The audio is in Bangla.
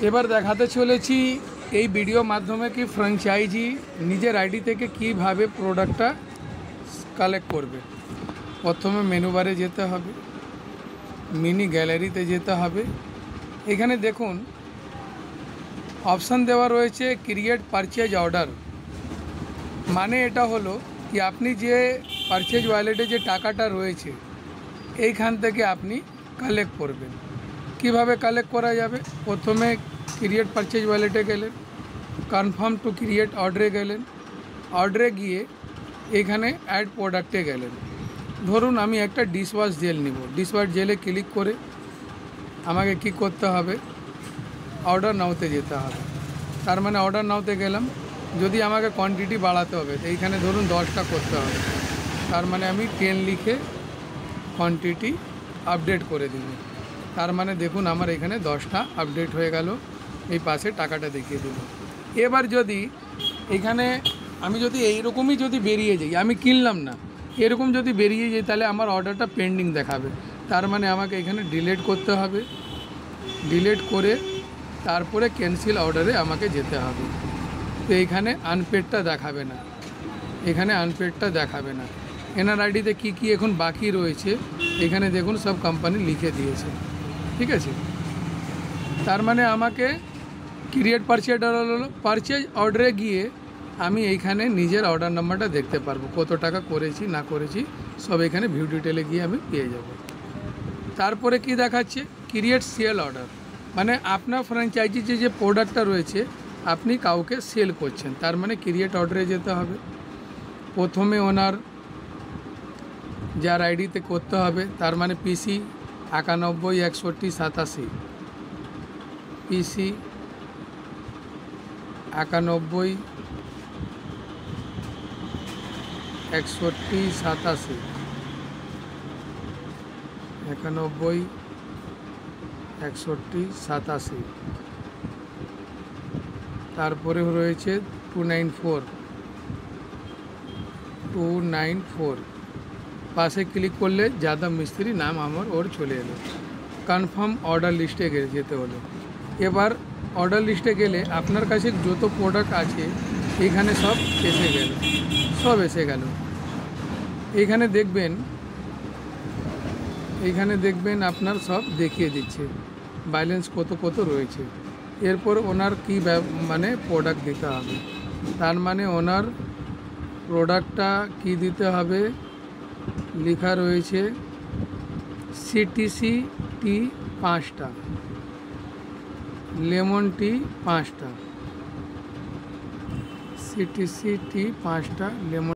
এবার দেখাতে চলেছি এই ভিডিও মাধ্যমে কি ফ্র্যাঞ্চাইজি নিজের আইডি থেকে কিভাবে প্রোডাক্টটা কালেক্ট করবে। প্রথমে মেনু বারে যেতে হবে, মিনি গ্যালারিতে যেতে হবে। এখানে দেখুন অপশান দেওয়া রয়েছে ক্রিয়েট পারচেজ অর্ডার। মানে এটা হলো কি আপনি যে পারচেজ ওয়ালেটে যে টাকাটা রয়েছে এইখান থেকে আপনি কালেক্ট করবেন। কিভাবে কালেক্ট করা যাবে, প্রথমে ক্রিয়েট পারচেজ ওয়ালেটে গেলেন, কনফার্ম টু ক্রিয়েট অর্ডারে গেলেন, অর্ডারে গিয়ে এখানে অ্যাড প্রোডাক্টে গেলেন। ধরুন আমি একটা ডিশওয়াশ জেল নিব, ডিশওয়াশ জেলে ক্লিক করে আমাকে কি করতে হবে, অর্ডার নাওতে যেতে হবে। তার মানে অর্ডার নাওতে গেলাম, যদি আমাকে কোয়ান্টিটি বাড়াতে হবে তো এইখানে ধরুন 10টা করতে হবে, তার মানে আমি 10 লিখে কোয়ান্টিটি আপডেট করে দিব। তার মানে দেখুন আমার এখানে 10টা আপডেট হয়ে গেল, এই পাশে টাকাটা দেখিয়ে দেব। এবার যদি এখানে আমি যদি এইরকমই যদি বেরিয়ে যাই, আমি কিনলাম না, এরকম যদি বেরিয়ে যাই তাহলে আমার অর্ডারটা পেন্ডিং দেখাবে। তার মানে আমাকে এখানে ডিলিট করতে হবে, ডিলিট করে তারপরে ক্যান্সেল অর্ডারে আমাকে যেতে হবে। তো এইখানে আনপেডটা দেখাবে না, এখানে আনপেডটা দেখাবে না। এনার আইডিতে কী কী এখন বাকি রয়েছে এখানে দেখুন সব কোম্পানি লিখে দিয়েছে, ঠিক আছে। তার মানে আমাকে ক্রিয়েট পারচেজ অর্ডারে গিয়ে আমি এইখানে নিজের অর্ডার নাম্বারটা দেখতে পারবো, কত টাকা করেছি না করেছি সব এখানে ভিউ ডিটেলে গিয়ে আমি পেয়ে যাব। তারপরে কি দেখাচ্ছে, ক্রিয়েট সেল অর্ডার, মানে আপনার ফ্র্যাঞ্চাইজিতে যে প্রোডাক্টটা রয়েছে আপনি কাউকে সেল করছেন। তার মানে ক্রিয়েট অর্ডারে যেতে হবে, প্রথমে ওনার যার আইডিতে করতে হবে, তার মানে পিসি 91 61 87, পিসি 91 61 87, 91 61 87। তারপরে রয়েছে 294 পাশে ক্লিক করলে যাদব মিস্ত্রি নাম আমার ওর চলে এলো। কনফার্ম অর্ডার লিস্টে যেতে হলো। এবার অর্ডার লিস্টে গেলে আপনার কাছে যত প্রোডাক্ট আছে এখানে সব এসে গেল। এখানে দেখবেন আপনার সব দেখিয়ে দিচ্ছে ব্যালেন্স কত রয়েছে। এরপর ওনার কি মানে প্রোডাক্ট দিতে হবে, তার মানে ওনার প্রোডাক্টটা কি দিতে হবে, লেখা রয়েছে সিটিসি টি 5টা, লেমন টি 5টা, সিটিসি টি 5টা, লেমন